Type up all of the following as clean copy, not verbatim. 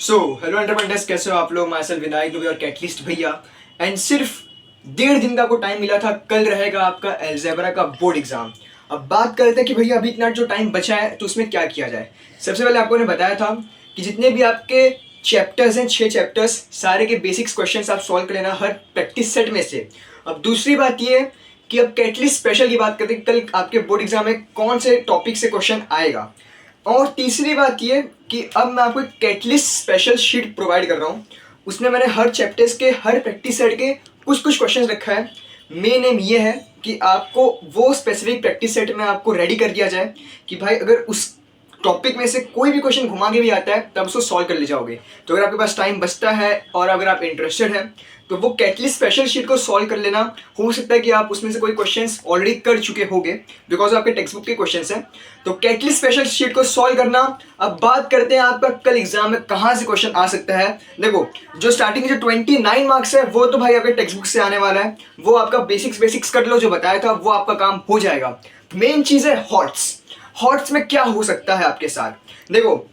So hello entrepreneurs, कैसे हो आप लोग। माई सेल्फ विनायक दुबे और कैटलिस्ट भैया। एंड सिर्फ 1.5 दिन का आपको टाइम मिला था। कल रहेगा आपका अलजेब्रा का बोर्ड एग्जाम। अब बात करते हैं कि भैया अभी इतना जो टाइम बचा है तो उसमें क्या किया जाए। सबसे पहले आपको ने बताया था कि जितने भी आपके चैप्टर्स हैं, 6 चैप्टर्स, सारे के बेसिक्स क्वेश्चंस आप सॉल्व कर लेना हर प्रैक्टिस सेट में से। अब दूसरी बात ये कि अब कैटलिस्ट स्पेशल की बात करते हैं, कल आपके बोर्ड एग्जाम में कौन से टॉपिक से क्वेश्चन आएगा। और तीसरी बात ये कि अब मैं आपको एक कैटलिस्ट स्पेशल शीट प्रोवाइड कर रहा हूँ। उसमें मैंने हर चैप्टर्स के हर प्रैक्टिस सेट के कुछ कुछ क्वेश्चंस रखा है। मेन एम ये है कि आपको वो स्पेसिफिक प्रैक्टिस सेट में आपको रेडी कर दिया जाए कि भाई अगर उस टॉपिक में से कोई भी क्वेश्चन घुमा के भी आता है तब उसको सॉल्व कर ले जाओगे। तो अगर आपके पास टाइम बचता है और अगर आप इंटरेस्टेड हैं तो वो कैटलिस्ट स्पेशल शीट को सॉल्व कर लेना। हो सकता है कि आप उसमें से कोई क्वेश्चंस ऑलरेडी कर चुके होंगे बिकॉज आपके टेक्स्ट बुक के क्वेश्चंस हैं। तो कैटलिस्ट स्पेशल शीट को सॉल्व करना। अब बात करते हैं आपका कल एग्जाम में कहाँ से क्वेश्चन आ सकता है। देखो, जो स्टार्टिंग जो 29 मार्क्स है वो तो भाई आपके टेक्स्ट बुक से आने वाला है। वो आपका बेसिक्स कर लो, जो बताया था वो आपका काम हो जाएगा। मेन चीज़ है हॉट्स। हॉट्स में क्या हो सकता है आपके साथ। देखो,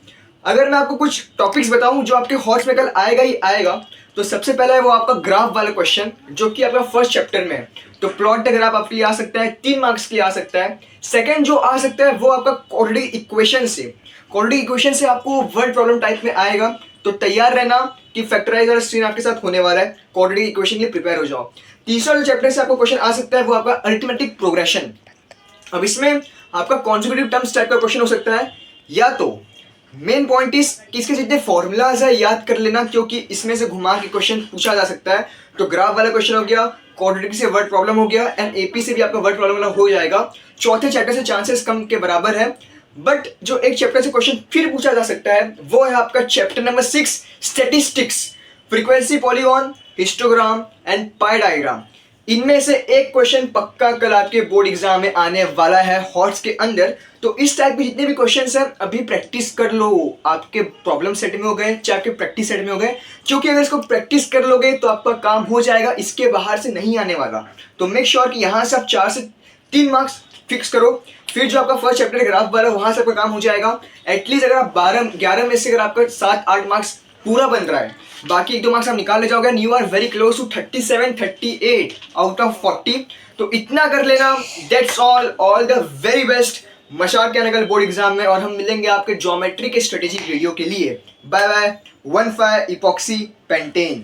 अगर मैं आपको कुछ टॉपिक्स बताऊं जो आपके हॉट्स में कल आएगा ही आएगा, तो सबसे पहला है वो आपका ग्राफ वाला क्वेश्चन जो कि आपका फर्स्ट चैप्टर में है। तो प्लॉट ग्राफ आपके लिए आ सकता है, 3 मार्क्स के लिए आ सकता है। सेकंड जो आ सकता है वो आपका क्वाड्रेटिक इक्वेशन से। क्वाड्रेटिक इक्वेशन से आपको वर्ड प्रॉब्लम टाइप में आएगा, तो तैयार रहना कि फैक्टराइज और स्ट्रीन आपके साथ होने वाला है। क्वाड्रेटिक इक्वेशन के लिए प्रिपेयर हो जाओ। तीसरा जो चैप्टर से आपको क्वेश्चन आ सकता है वो आपका अरिथमेटिक प्रोग्रेशन। अब इसमें आपका कॉन्जुगेटिव टर्म्स टाइप का क्वेश्चन हो सकता है, या तो मेन पॉइंट इज कि इसके जितने फॉर्मूलाज है याद कर लेना, क्योंकि इसमें से घुमा के क्वेश्चन पूछा जा सकता है। तो ग्राफ वाला क्वेश्चन हो गया, क्वाड्रेटिक से वर्ड प्रॉब्लम हो गया, एंड एपी से भी आपका वर्ड प्रॉब्लम हो जाएगा। चौथे चैप्टर से चांसेस कम के बराबर है, बट जो एक चैप्टर से क्वेश्चन फिर पूछा जा सकता है वो है आपका chapter number 6 statistics, frequency polygon, histogram and pi diagram. इनमें से एक क्वेश्चन पक्का कल आपके बोर्ड एग्जाम में आने वाला है हॉट्स के अंदर। तो इस टाइप के जितने भी क्वेश्चंस हैं अभी प्रैक्टिस कर लो। आपके प्रॉब्लम सेट में हो गए चाहे आपके प्रैक्टिस सेट में हो गए, क्योंकि अगर इसको प्रैक्टिस कर लोगे तो आपका काम हो जाएगा, इसके बाहर से नहीं आने वाला। तो मेक श्योर कि यहाँ से आप 4 से 3 मार्क्स फिक्स करो। फिर जो आपका फर्स्ट चैप्टर ग्राफ वाला वहां से आपका काम हो जाएगा। एटलीस्ट अगर आप 12-11 में से अगर आपका 7-8 मार्क्स पूरा बन रहा है, बाकी 1-2 मार्क्स आप निकाल ले जाओगे, you are very close to 37-38 out of 40। तो इतना कर लेना। That's all the very best. मशाक के कल बोर्ड एग्जाम में, और हम मिलेंगे आपके ज्योमेट्री के स्ट्रेटेजिक वीडियो के लिए। Bye bye. 1,5 epoxy pentane.